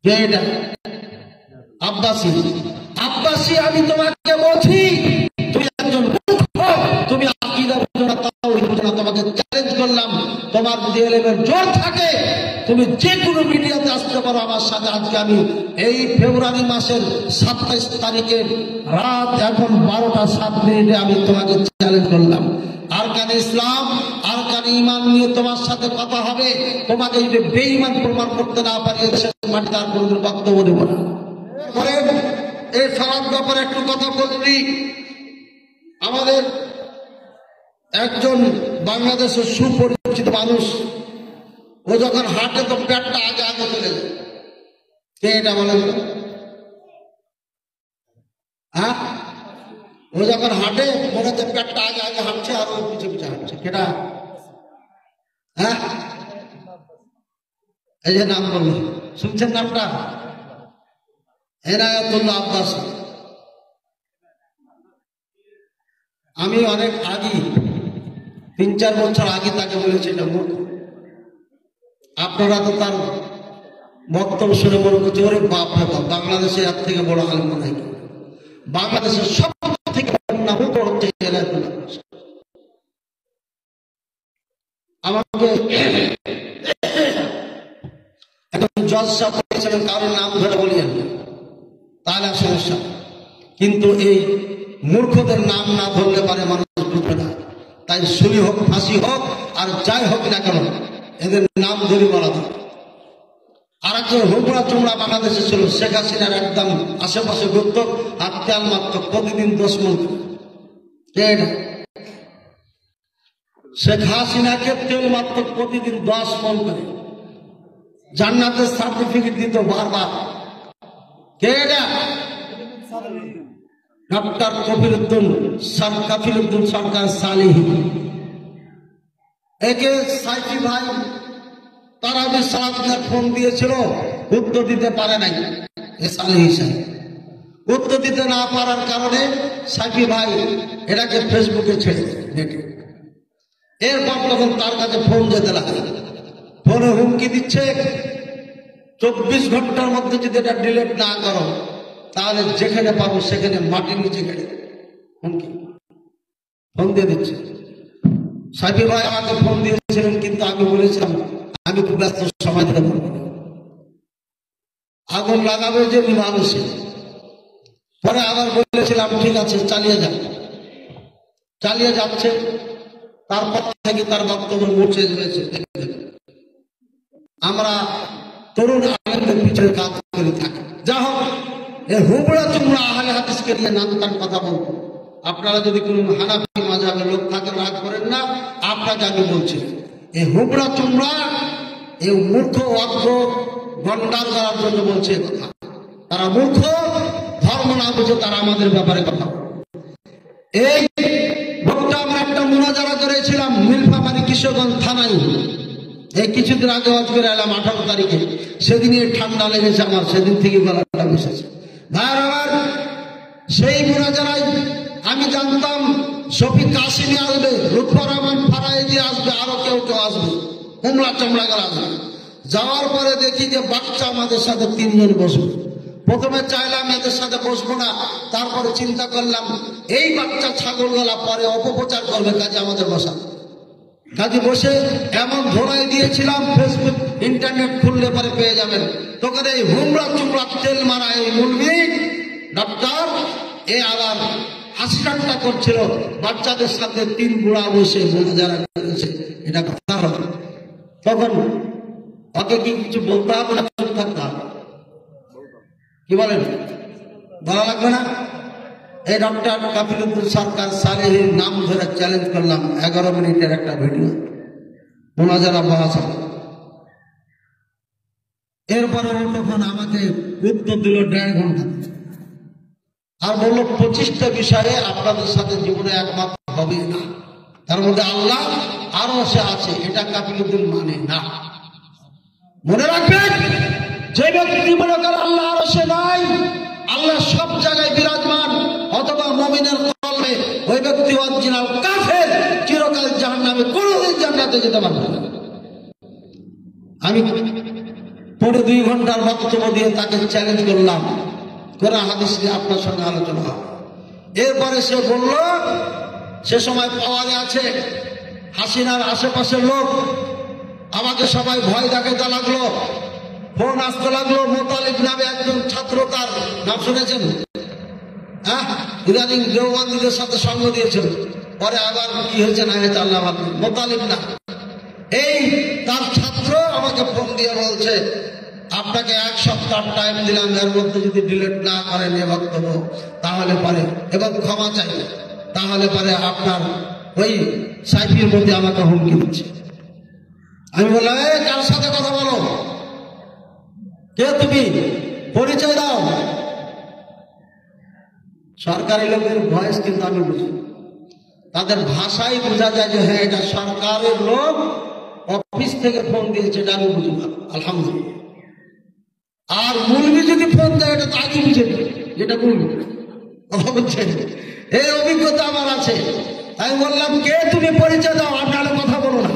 কে এটা? আব্বাসী। আব্বাসী, আমি তোমাকে বলছি তুমি একজন মূর্খ, তুমি আকীদা বুঝো না, তাওহীদ বুঝো না। তোমাকে চ্যালেঞ্জ করলাম, তোমার যদি এলেমের জোর থাকে তুমি যে কোনো মিডিয়াতে আসতে পারো আমার সাথে। আজকে আমি এই ফেব্রুয়ারি মাসের 27 তারিখে রাত এখন 12টা 7 আমি তোমাকে চ্যালেঞ্জ করলাম। আরকানে ইসলাম, আরকানে ঈমান নিয়ে তোমার সাথে কথা হবে। তোমাকে যদি বেঈমান প্রমাণ করতে না পারি দেশের মাটিতে আর কোনোদিন বক্তব্য দেব না। এই সালাদ ব্যাপারে একটু কথা বলছি। আমাদের একজন বাংলাদেশের সুপরিচিত মানুষ, ও যখন হাঁটে তো পেটটা আগে আগে চলে যায়। কে এটা বলেন? হ্যাঁ, ও যখন হাঁটে মনে হচ্ছে পেটটা আগে আগে হাঁটছে আর ও পিছে পিছে হাঁটছে। কেটা? হ্যাঁ, এই যে নাম বললো, শুনছেন নামটা? এনায়েতুল্লাহ আব্বাস। আমি অনেক আগে 3-4 বছর আগে তাকে বলেছি এটা মূর্খ। আপনারা তো তার বক্তব্য শুনে মনে করছে ওরে বাপ রে বাপ, বাংলাদেশে এর থেকে বড় আলেম নাই। বাংলাদেশের সব থেকে মূর্খ হচ্ছে এনায়েতুল্লাহ। আমাকে একজন জজ সাহেব বলেছিলেন কারোর নাম ধরে বলিয়েন তাহলে সমস্যা, কিন্তু এই মূর্খদের নাম না ধরলে পারে মানুষ বুঝবে না। তাই শুনি হোক, ফাঁসি হোক, আর যাই হোক না কেন এদের নাম ধরে বলা দরকার। আর একজন হুবড়া চুমড়া বাংলাদেশে ছিল, শেখ হাসিনার একদম আশেপাশে ঘুরত, আর তেল মাত্র প্রতিদিন 10 মণ। শেখ হাসিনাকে তেল মাত্র প্রতিদিন 10 মণ করে জান্নাতের সার্টিফিকেট দিত বারবার। কে এটা? ডক্টর কফিলউদ্দিন সরকার সালেহী। একে সাইফি ভাই তারাবির সালাতের ফোন দিয়েছিল, উত্তর দিতে পারে নাই। সালেহী সাহেব উত্তর দিতে না পারার কারণে সাইফি ভাই এটাকে ফেসবুকে ছেড়ে দেয়। এরপর তখন তার কাছে ফোন যেতে লাগে, ফোনে হুমকি দিচ্ছে 24 ঘন্টার মধ্যে যদি এটা ডিলিট না করো তাহলে যেখানে পাবো সেখানে মাটির নিচে গেড়ে হুমকি ফোন দিয়ে দিচ্ছে। সাইফি ভাই আমাকে ফোন দিয়েছিলেন, কিন্তু আমি বলেছিলাম আমি খুব ব্যস্ত, সময় দিতে পারবো না। আগুন লাগাবে যে মানুষে। পরে আবার বলেছিলাম ঠিক আছে চালিয়ে যান, চালিয়ে যাচ্ছে। তারপর থেকে তার বক্তব্য মুছে হয়েছে। আমরা তরুণ আলেমদের পিছনে কাজ করে থাকি। যা হোক, এই হুবড়া চুমড়া আহলে হাদিসকে নিয়ে নামতাম কথা বলবো। আপনারা যদি কোনো হানাফি মাযহাবের লোক থাকেন রাগ করেন না, আপনাকে আমি বলছি এই হুবড়া চুমড়া এই মূর্খ অজ্ঞ গন্ডার করার জন্য বলছে কথা। তারা মূর্খ, ধর্ম না বুঝে তারা আমাদের ব্যাপারে কথা। এই লোকটা আমরা একটা মুনাজারা করেছিলাম নীলফামারী কিশোরগঞ্জ থানায়। এই কিছুদিন আগে ওয়াজ করে এলাম 18 তারিখে। সেদিনই ঠান্ডা লেগেছে আমার, সেদিন থেকে গলাটা বসেছে। ভাইয়ের আমার, সেই মুনাজারায় আমি জানতাম শফিক কাসিমি আসবে, লুৎফর রহমান ফারাইজি আসবে, আরো কেউ কেউ আসবে, কুমড়া চমড়া গেল আসবে। যাওয়ার পরে দেখি যে বাচ্চা আমাদের সাথে 3 জন বসবে। প্রথমে চাইলাম এদের সাথে বসবো না, তারপরে চিন্তা করলাম এই বাচ্চা ছাগল গলা পরে অপপ্রচার করবে, কাজে আমাদের বসা। কাজে বসে এমন ধরাই দিয়েছিলাম, ফেসবুক ইন্টারনেট খুললে পরে পেয়ে যাবেন। তখন এই হুমড়া চুমড়া তেল মারা এই মুলবি ডক্টর এ আবার হাসি ঠাট্টা করছিল বাচ্চাদের সাথে। 3 বুড়া বসে যারা করেছে এটা কথা হবে। তখন ওকে কি কিছু বলতে হবে না, চুপ থাকতে হবে? কি বলেন? ভালো লাগবে না? এই ডক্টর কফিলউদ্দিন সরকার সালেহীর নাম ধরে চ্যালেঞ্জ করলাম 11 মিনিটের একটা ভিডিও মুনাজারা বলা ছিল। এরপরে ও তখন আমাকে উত্তর দিল 1.5 ঘন্টা, আর বললো 25টা বিষয়ে আপনাদের সাথে জীবনে একমত হবে না, তার মধ্যে আল্লাহ আরো সে আছে, এটা কফিলউদ্দিন মানে না। মনে রাখবেন, যে ব্যক্তি মনে করে আল্লাহ আরো সে নাই, আল্লাহ সব জায়গায় বিরাজমান, অথবা মুমিনের কলবে, ওই ব্যক্তি অরিজিনাল কাফের, চিরকাল জাহান্নামে, কোনোদিন জান্নাতে যেতে পারবে না। আমি পরে 2 ঘন্টার বক্তব্য দিয়ে তাকে চ্যালেঞ্জ করলাম, কোরআন হাদিস নিয়ে আপনার সঙ্গে আলোচনা হবে। এরপরে সে বলল, সে সময় পাওয়ারে আছে হাসিনার আশেপাশের লোক, আমাকে সবাই ভয় দেখাতে লাগলো, ফোন আসতে লাগলো। মোতালিব নামে একজন ছাত্র, তার নাম শুনেছেন? হ্যাঁ, ইদানিং দেওবন্দীদের সাথে সঙ্গ দিয়েছেন, পরে আবার কি হয়েছে না হয়েছে আল্লাহ ভালো। মোতালিব না, এই তার ছাত্র আমাকে ফোন দিয়ে বলছে, আপনাকে 1 সপ্তাহ টাইম দিলাম, এর মধ্যে যদি ডিলিট না করেন এ বক্তব্য তাহলে পারে, এবং ক্ষমা চাই তাহলে পারে আপনার ওই সাইফির মধ্যে আমাকে হুমকি দিচ্ছে। আমি বললাম, কার সাথে কথা বলো, কে তুমি, পরিচয় দাও। সরকারি লোকের ভয়েস কিন্তু আমি বুঝি, তাদের ভাষাই বোঝা যায় যে হ্যাঁ এটা সরকারের লোক, অফিস থেকে ফোন দিয়েছে, এটা আমি বুঝি না, আলহামদুলিল্লাহ। আর মুলবি যদি ফোন দেয় এটা তো আগে বুঝে যেটা মুলবি, কথা বলছেন, এই অভিজ্ঞতা আমার আছে। আমি বললাম, কে তুমি, পরিচয় দাও, আপনারা কথা বলো না।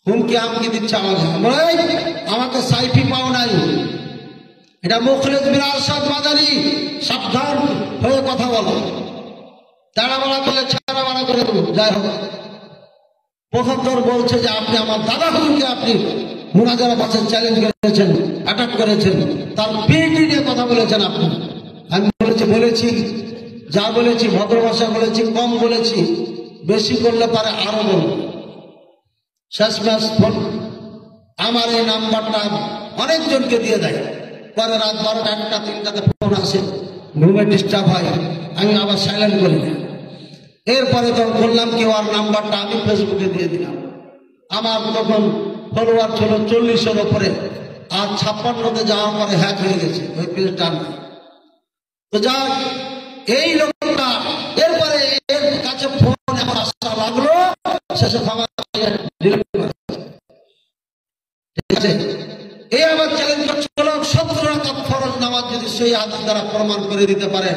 হুমকি আমকি দিচ্ছে আমাকে সাইফি পাও নাই, এটা মুখলেস বিন আরশাদ মাদানী, সাবধান হয়ে কথা বলো, টানা বাড়া করলে ছাড়া বাড়া করে দেবো। যাই হোক, প্রফেসর বলছে যে আপনি আমার দাদা হুজুরকে আপনি মুনাজারা পাশে চ্যালেঞ্জ করেছেন, অ্যাটাক করেছেন, তার পিএইচডি নিয়ে কথা বলেছেন আপনি। আমি বলেছি যা বলেছি ভদ্র ভাষা বলেছি, কম বলেছি, বেশি করলে পারে আরো বলবো। শেষ ম্যাচ ফোন আমার এই নাম্বারটা অনেকজনকে দিয়ে দেয়, পরে রাত 12টা 1টা 3টাতে ফোন আসে, ঘুমে ডিস্টার্ব হয়, আমি আবার সাইলেন্ট করি না। এরপরে যখন বললাম কেউ আর নাম্বারটা আমি ফেসবুকে দিয়ে দিলাম। আমার তখন ফলোয়ার ছিল 40-এর ওপরে, আর 56তে যাওয়ার পরে হ্যাক হয়ে গেছে ওই পেজটা। তো যাক, এই লোকটা এরপরে এর কাছে ফোন আমার আসা লাগলো, শেষে ক্ষমা ঠিক আছে। এই আবার চ্যালেঞ্জ করছিল 17 রাকাত ফরজ নামাজ যদি সেই হাদিস দ্বারা প্রমাণ করে দিতে পারে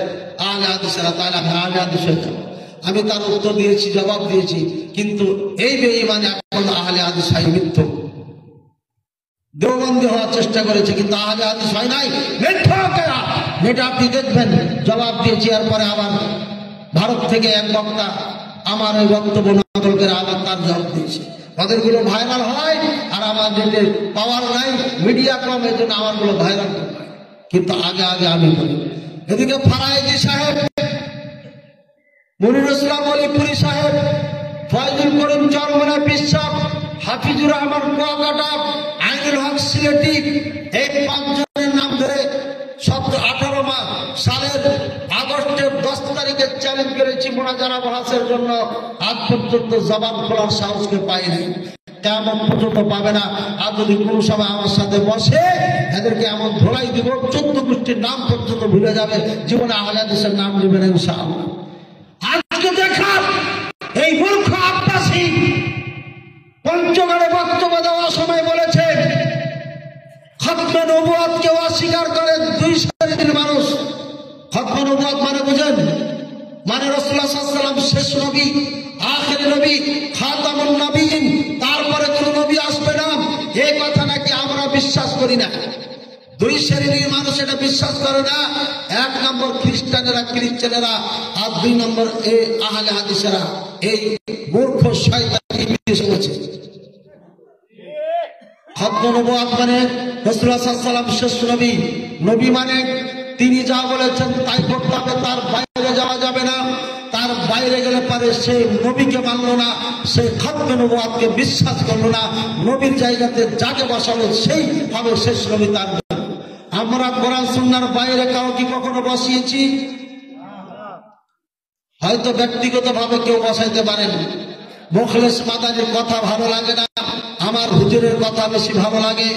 আহলে হাদিসেরা, তাহলে আহলে হাদিস হয়ে যাবে। আমি তার উত্তর দিয়েছি, জবাব দিয়েছি, কিন্তু এই বেঈমানে এখন আহলে হাদিস হয় মিথ্যু, দেওবন্দি হওয়ার চেষ্টা করেছে, কিন্তু আহলে হাদিস হয় নাই, মিথ্যাকেরা। এটা আপনি দেখবেন, জবাব দিয়েছি। এরপরে আবার ভারত থেকে এক বক্তা আমার ওই বক্তব্য নকল করে আবার তার জবাব দিয়েছে। তাদেরগুলো ভাইরাল হয়, আর আমার যেতে পাওয়ার নাই, মিডিয়া কম, এই জন্য আমারগুলো ভাইরাল হয়, কিন্তু আগে আগে আমি বলি। এদিকে ফারায়েজি সাহেব, মনিরুল ইসলাম অলিপুরি সাহেব, ফয়জুল করিম চরমনা পিসাব, হাফিজুর রহমান কুয়াকাটা, আইনুল হক সিলেটি, এই 5 জনের নাম ধরে 18 সালের আগস্টের 10 তারিখে চ্যালেঞ্জ করেছি মুনাজারা বহাসের জন্য। আজ পর্যন্ত জবান খোলার সাহসকে পাইনি, কেমন পর্যন্ত পাবে না। আর যদি কোনো সময় আমার সাথে বসে, এদেরকে এমন ধোলাই দিব, 14 গোষ্ঠীর নাম পর্যন্ত ভুলে যাবে, জীবনে আহলে হাদিসের নাম নেবে না ইনশাআল্লাহ। আজকে দেখার এই মূর্খ আব্বাসী পঞ্চগড়ে বক্তব্য দেওয়ার সময় বলেছে খতমে নবুয়তকে অস্বীকার করে 2 শ্রেণীর মানুষ। খতমে নবুয়ত মানে বুঝেন, মানে রাসূলুল্লাহ সাল্লাল্লাহু আলাইহি ওয়াসাল্লাম শেষ নবী, আখির নবী, খাতামুন নবীন, তারপরে কোন নবী আসবে না, এই কথা নাকি আমরা বিশ্বাস করি না। 2 শ্রেণীর মানুষ এটা বিশ্বাস করে না। 1 নম্বর খ্রিস্টানেরা, ক্রিশ্চিয়ানেরা, আর 2 নম্বর এই আহলে হাদিসেরা। এই মূর্খ শয়তান ইবলিস বলেছে খতমে নবুয়ত মানে রাসূলুল্লাহ সাল্লাল্লাহু আলাইহি ওয়াসাল্লাম শেষ নবী। নবী মানে তিনি যা বলেছেন তাই করতে হবে, তার বাইরে যাওয়া যাবে না। তার বাইরে গেলে পারে সেই নবীকে মানলো না, সেই খতমে নবুয়তকে বিশ্বাস করলো না। নবীর জায়গাতে যাকে বসাবে সেই হবে শেষ নবী। তার আমরা কোরআন সুন্নাহর বাইরে কাউকে কখনো বসিয়েছি? হয়তো ব্যক্তিগতভাবে কেউ বসাইতে পারেন। মুখলেস মাদানির কথা ভালো লাগে না, আমার হুজুরের কথা বেশি ভালো লাগে,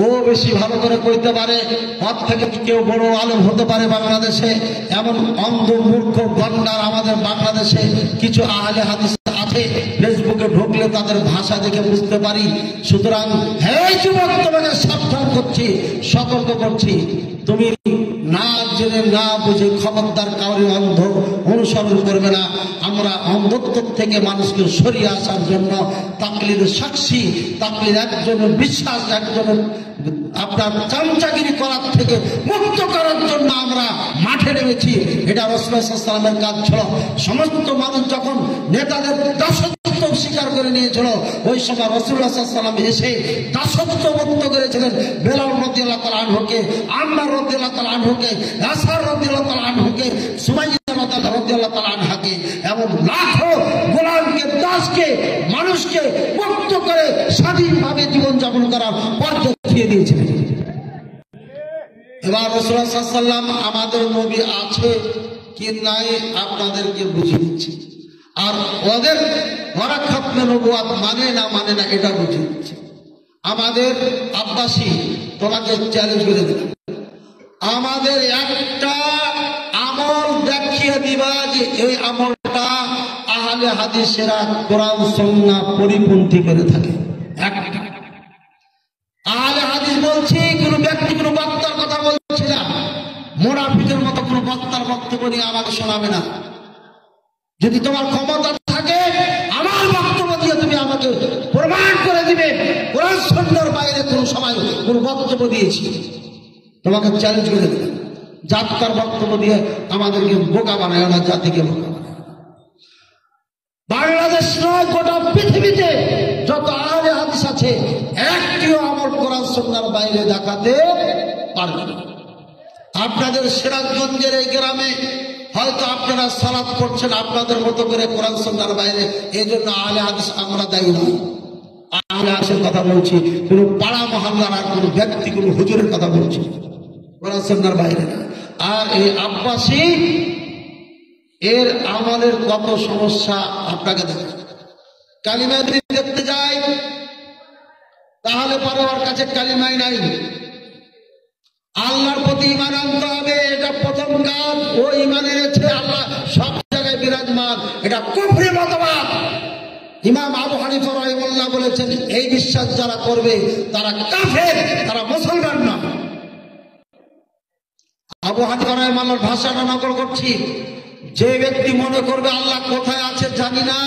ও বেশি ভালো করে কইতে পারে, ওর থেকে কেউ বড় আলেম হতে পারে বাংলাদেশে। এমন অন্ধ মূর্খ গন্ডার আমাদের বাংলাদেশে কিছু আহলে হাদিস আছে, ফেসবুকে ঢুকলে তাদের ভাষা দেখে বুঝতে পারি। সুতরাং হে যুবক, তোমাকে সাবধান করছি, সতর্ক করছি, তুমি না জেনে না বুঝে খবরদার কাউরি অন্ধ অনুসরণ করবে না। আমরা অন্ধত্ব থেকে মানুষকে সরিয়ে আসার জন্য তাকলিদ সাক্ষী, তাকলিদ একজনের বিশ্বাস, একজনের আপনার চামচাগিরি করার থেকে মুক্ত করার জন্য আমরা মাঠে নেমেছি। এটা রাসূলুল্লাহ সাল্লাল্লাহু আলাইহি ওয়াসাল্লামের কাজ ছিল। সমস্ত মানুষ যখন নেতাদের দাসত্ব স্বীকার করে নিয়েছিল, ওই সময় রাসূলুল্লাহ সাল্লাল্লাহু আলাইহি ওয়াসাল্লাম এসে দাসত্ব মুক্ত করেছিলেন বেলাল রাদিয়াল্লাহু তাআলা আনহুকে, আম্মার রাদিয়াল্লাহু তাআলা আনহুকে, ইয়াসার রাদিয়াল্লাহু তাআলা আনহুকে, সুমাইয়া রাদিয়াল্লাহু তাআলা আনহাকে, এবং লাখো গোলামকে, দাসকে, মানুষকে মুক্ত করে স্বাধীনভাবে জীবনযাপন করার পথ দেখিয়ে দিয়েছিলেন। এবার রাসূলুল্লাহ সাল্লাল্লাহু আলাইহি ওয়াসাল্লাম আমাদের নবী আছে কি নাই আপনাদেরকে বুঝিয়ে দিচ্ছি, আর ওরা খতমে নবুয়ত মানে না এটা বুঝিয়ে দিচ্ছি। আমাদের আব্বাসী তোমাকে চ্যালেঞ্জ করে দিল, আমাদের একটা আমল দেখিয়ে দিবা যে এই আমলটা আহলে হাদিসেরা কোরআন সুন্নাহ পরিপন্থী করে থাকে। একটা আহলে হাদিস বলছি, কোন ব্যক্তি কোন বক্তার কথা বলছি না, মুনাফিকের মতো কোন বক্তার বক্তব্য নিয়ে আমাকে শোনাবে না। যদি তোমার ক্ষমতা থাকে আমার বক্তব্য দিয়ে তুমি আমাকে প্রমাণ করে দিবে কোরআন সুন্নাহর বাইরে কোন সময় কোন বক্তব্য দিয়েছি, তোমাকে চ্যালেঞ্জ করে দেবে। জাতকার বক্তব্য দিয়ে আমাদেরকে বোকা বানায় না, জাতিকে বোকা বানায়। বাংলাদেশ নয়, গোটা পৃথিবীতে যত আহলে হাদিস আছে একটিও আমল কোরআন সুন্নাহর বাইরে দেখাতে পারবে না। আপনাদের সিরাজগঞ্জের এই গ্রামে হয়তো আপনারা সালাত করছেন আপনাদের মতো করে কোরআন সুন্নাহর বাইরে, এই জন্য আহলে হাদিস আমরা দায়ী নই। আহলে হাদিসের কথা বলছি, কোন পাড়া মহল্লার আর কোন ব্যক্তি, কোন হুজুরের কথা বলছি, কোরআন সুন্নাহর বাইরে না। আর এই আব্বাসী এর আমাদের কত সমস্যা আপনাকে দেখা। কালিমা যদি দেখতে যাই তাহলে পরে ওর কাছে কালিমাই নাই। আল্লাহর প্রতি ঈমান আনতে হবে, এটা প্রথম কাজ। ও ঈমান এনেছে, আল্লাহ সব জায়গায় বিরাজমান, এটা কুফরি মতবাদ। ইমাম আবু হানিফা রাহিমাহুল্লাহ বলেছেন এই বিশ্বাস যারা করবে তারা কাফের, তারা মুসলমান না। আবু হানিফা রাহিমাহুল্লাহর ভাষাটা নকল করছি। যে ব্যক্তি মনে করবে আল্লাহ কোথায় আছে জানি না,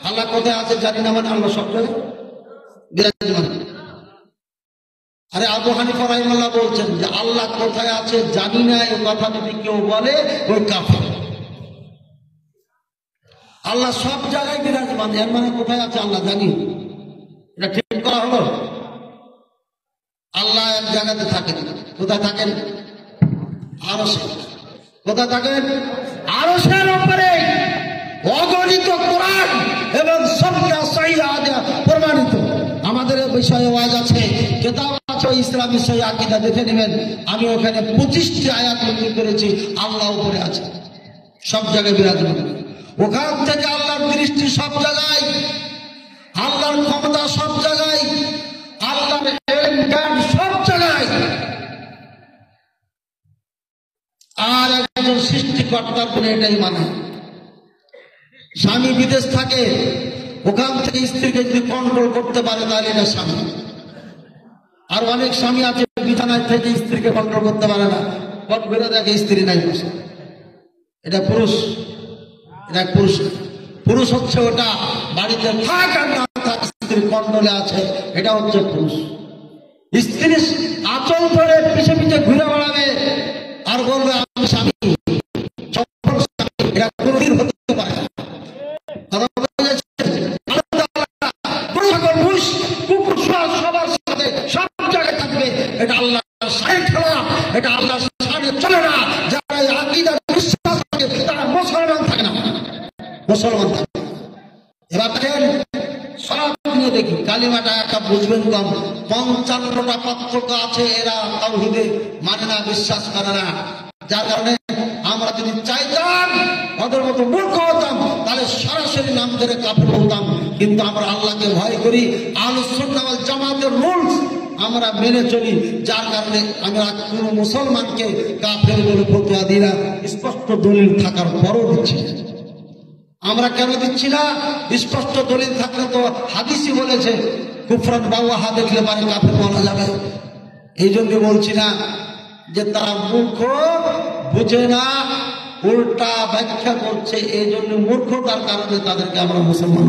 আল্লাহ কোথায় আছে জানি না মানে আল্লাহ সব জায়গায় বিরাজমান। আরে আবু হানিফা রাহিমাহুল্লাহ বলছেন যে আল্লাহ কোথায় আছে জানি না, এই কথা যদি কেউ বলে ওই কাফের। আল্লাহ সব জায়গায় বিরাজমান, এর মানে কোথায় আছে আল্লাহ জানি, এটা ঠিক করা হলো? আল্লাহ এক জায়গাতে থাকেন। কোথায় থাকেন? আরশে। কোথায় থাকেন? আরশের উপরে। অগণিত কোরআন এবং সবটা সহিহ হাদিস প্রমাণিত। আমাদের এই বিষয়ে ওয়াজ আছে, কিতাব আছে ইসলামী সহিহ আকীদা, দেখে নেবেন। আমি ওখানে 25টি আয়াত উল্লেখ করেছি, আল্লাহ উপরে আছে, সব জায়গায় বিরাজমান। ওখান থেকে আল্লাহর দৃষ্টি সব জায়গায়, আল্লাহর ক্ষমতা সব জায়গায়, আল্লাহর জ্ঞান সব জায়গায়। আর একজন সৃষ্টিকর্তার কোন এটাই মানে। স্বামী বিদেশ থাকে, ওখান থেকে স্ত্রীকে যদি কন্ট্রোল করতে পারে তাহলে এটা স্বামী। আর অনেক স্বামী আছে বিছানায় থেকে স্ত্রীকে কন্ট্রোল করতে পারে না, পথ বেরো দেখে স্ত্রী নাই বসে, এটা পুরুষ। এটা পুরুষ। পুরুষ হচ্ছে ওটা বাড়িতে থাক আর না থাক স্ত্রীর কন্ট্রোলে আছে, এটা হচ্ছে পুরুষ। স্ত্রী আঁচল ধরে পিছে পিছে ঘুরে বেড়াবে আর বলবে আমি স্বামী, এটা কোনদিন হতে পারে না। সবার সাথে সব জায়গায় থাকবে, এটা আল্লাহ সাইড খেলা, এটা আল্লাহ সামনে চলে না। যারা আকীদা বিশ্বাস থাকে তারা মুসলমান থাকে না, মুসলমান থাকে। এবার দেখেন সব নিয়ে দেখি, কালিমাটা একটা বুঝবেন কম। 55টা পার্থক্য আছে, এরা তাওহীদে মানে না, বিশ্বাস করে না। যার কারণে আমরা যদি চাইতাম ওদের মতো মূর্খ হতাম তাহলে সরাসরি নাম ধরে কাফের বলতাম, কিন্তু আমরা আল্লাহকে ভয় করি। আহলুস সুন্নাহ ওয়াল জামাতের রুলস আমরা মেনে চলি, যার কারণে আমরা কোনো মুসলমানকে কাফের বলে ফতোয়া দিই না, স্পষ্ট দলিল থাকার পরও দিচ্ছি। আমরা কেন দিচ্ছি না? স্পষ্ট দলিল থাকলে তো হাদিসই বলেছে কুফরান বাওয়াহা দেখলে পারে কাফের বলা যাবে। এই জন্য বলছি না যে তারা মূর্খ, বুঝে না, উল্টা ব্যাখ্যা করছে, এই জন্য মূর্খতার কারণে তাদেরকে আমরা মুসলমান